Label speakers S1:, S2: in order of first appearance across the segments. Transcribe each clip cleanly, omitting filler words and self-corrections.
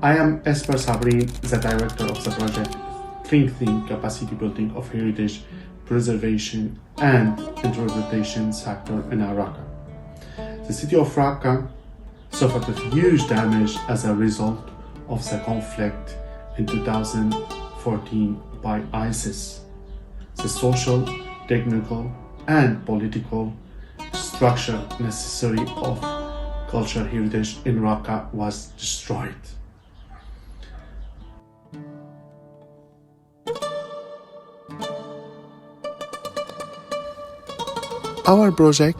S1: I am Esper Sabri, the director of the project Strengthening Capacity Building of Heritage Preservation and Interpretation sector in Raqqa. The city of Raqqa suffered a huge damage as a result of the conflict in 2014 by ISIS. The social, technical, and political structure necessary of cultural heritage in Raqqa was destroyed. Our project,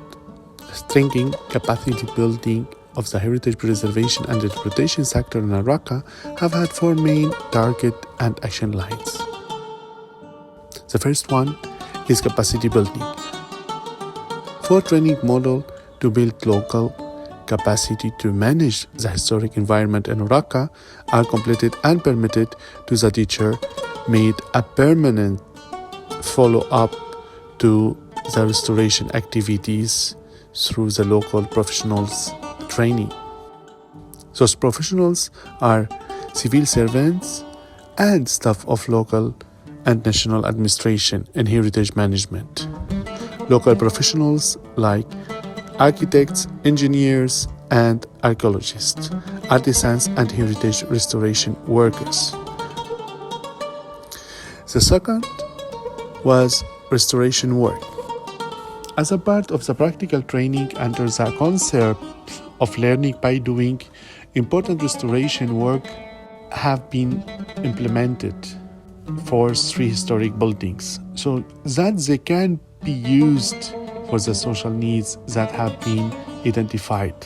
S1: Strengthening Capacity Building of the Heritage Preservation and Interpretation sector in Raqqa, have had four main target and action lines. The first one is capacity building. For training model to build local capacity to manage the historic environment in Raqqa are completed and permitted to the teacher, made a permanent follow-up to the restoration activities through the local professionals training. Those professionals are civil servants and staff of local and national administration in heritage management. Local professionals like architects, engineers, and archaeologists, artisans, and heritage restoration workers. The second was restoration work. As a part of the practical training under the concept of learning by doing, important restoration work have been implemented for 3 historic buildings so that they can be used for the social needs that have been identified.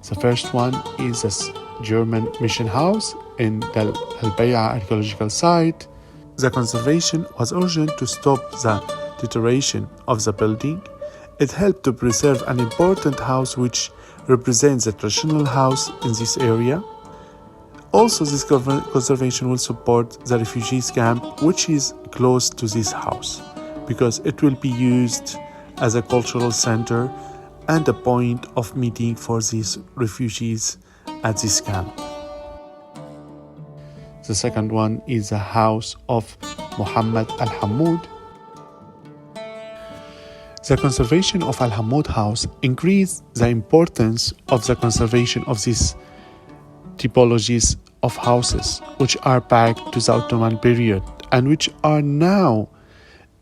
S1: The first one is a German mission house in the Al-Bay'a archaeological site. The conservation was urgent to stop the deterioration of the building. It helped to preserve an important house which represents the traditional house in this area. Also, this conservation will support the refugees camp which is close to this house, because it will be used as a cultural center and a point of meeting for these refugees at this camp. The second one is the house of Muhammad al-Hamoud. The conservation of Al-Hamoud house increased the importance of the conservation of these typologies of houses which are back to the Ottoman period and which are now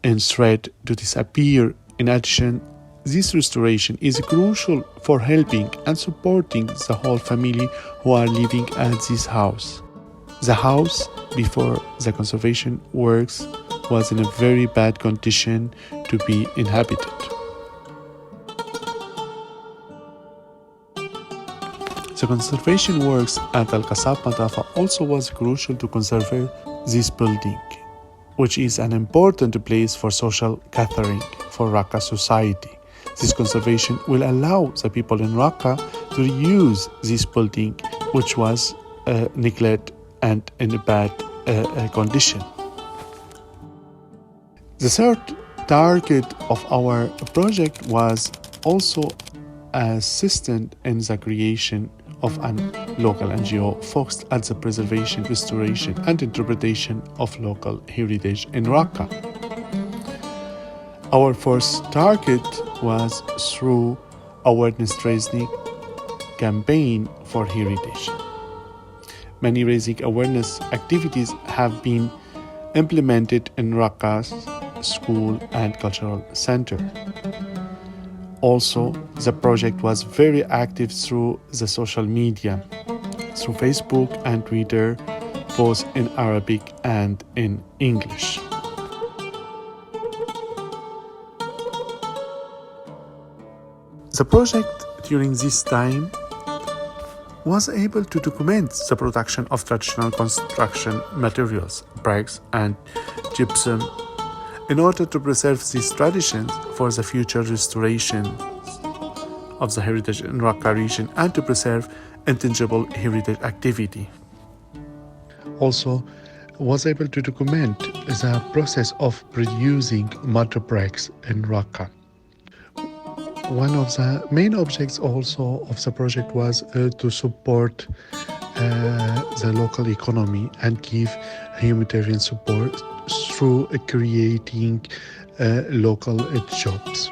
S1: in threat to disappear. In addition, this restoration is crucial for helping and supporting the whole family who are living at this house. The house, before the conservation works, was in a very bad condition to be inhabited. The conservation works at Al-Qasab Matafa also was crucial to conserve this building, which is an important place for social gathering for Raqqa society. This conservation will allow the people in Raqqa to reuse this building, which was neglected and in a bad condition. The third target of our project was also assistant in the creation of a local NGO focused at the preservation, restoration, and interpretation of local heritage in Raqqa. Our first target was through awareness raising campaign for heritage. Many raising awareness activities have been implemented in Raqqa's school and cultural center. Also, the project was very active through the social media, through Facebook and Twitter, both in Arabic and in English. The project during this time was able to document the production of traditional construction materials, bricks and gypsum, in order to preserve these traditions for the future restoration of the heritage in Raqqa region and to preserve intangible heritage activity. Also, was able to document the process of producing mud bricks in Raqqa. One of the main objects also of the project was to support the local economy and give humanitarian support through creating local jobs.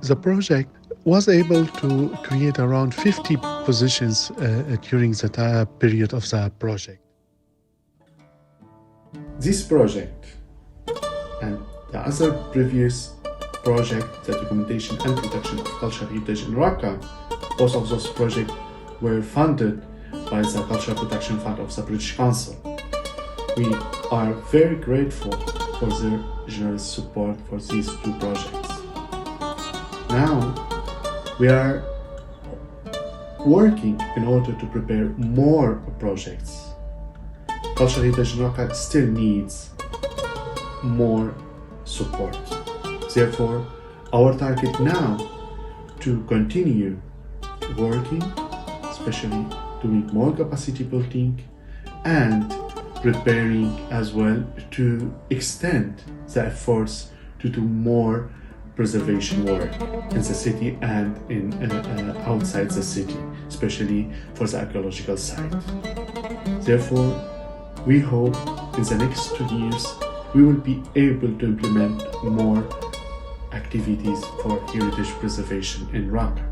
S1: The project was able to create around 50 positions during the period of the project. This project and the other previous project, the documentation and protection of cultural heritage in Raqqa, both of those projects were funded by the Cultural Protection Fund of the British Council. We are very grateful for their generous support for these two projects. Now, we are working in order to prepare more projects. Cultural heritage in Raqqa still needs more support. Therefore, our target now to continue working, especially doing more capacity building and preparing as well to extend the efforts to do more preservation work in the city and in outside the city, especially for the archaeological site. Therefore, we hope in the next 2 years we will be able to implement more activities for heritage preservation in Raqqa.